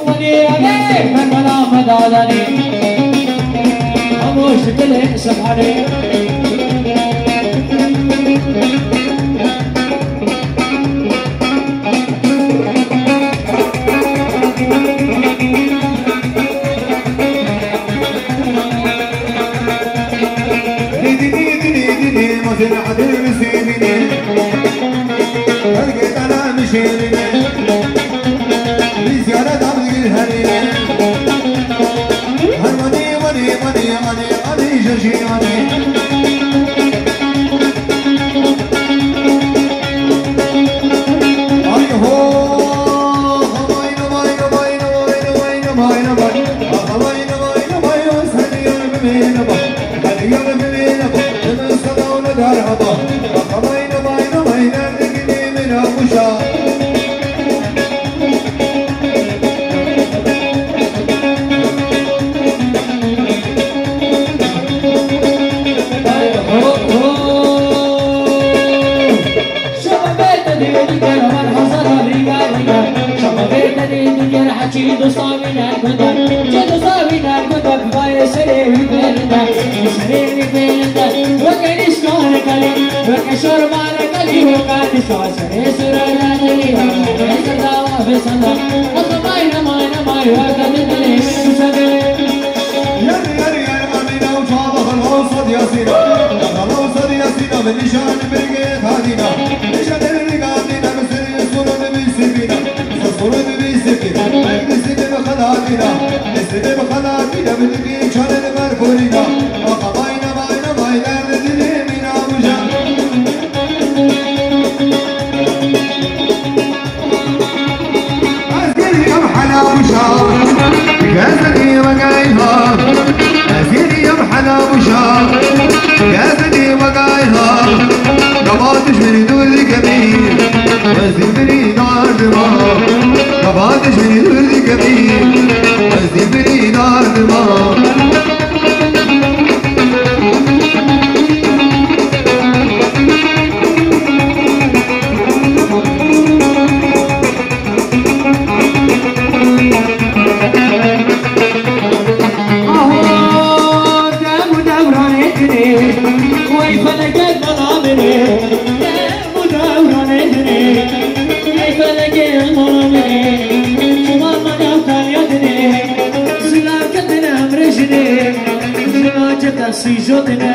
وفني عليك من منام دادني خاموش كله سبحاني مثل عدل مسيبني هلقيت انا مشيرني بزيارة عبد الهريني هرمني مني جرجياني Cido Savina Goda vai sere vivenda Wakani skone kali Wakashor mara kali Wakani sare surana dali Esada vesanda Asamai namai Wakani dali Sade Yari amina Uchaba Khalosad Yasina Khalosad Yasina Nishan Birgit Hadina Nishan Birgit Hadina Mesiri Surun Bisibina Surun Bisibina Nesine bakhalatira bilgi çare merkurina akamayna bay derde dilimina buja Azgiri yam hala busha gazani magayha Azgiri yam hala busha gazani magayha Nabatish min dul kabir Wazibri nardma Nabatish min dul kabir Wazibri nardma Si yo tenía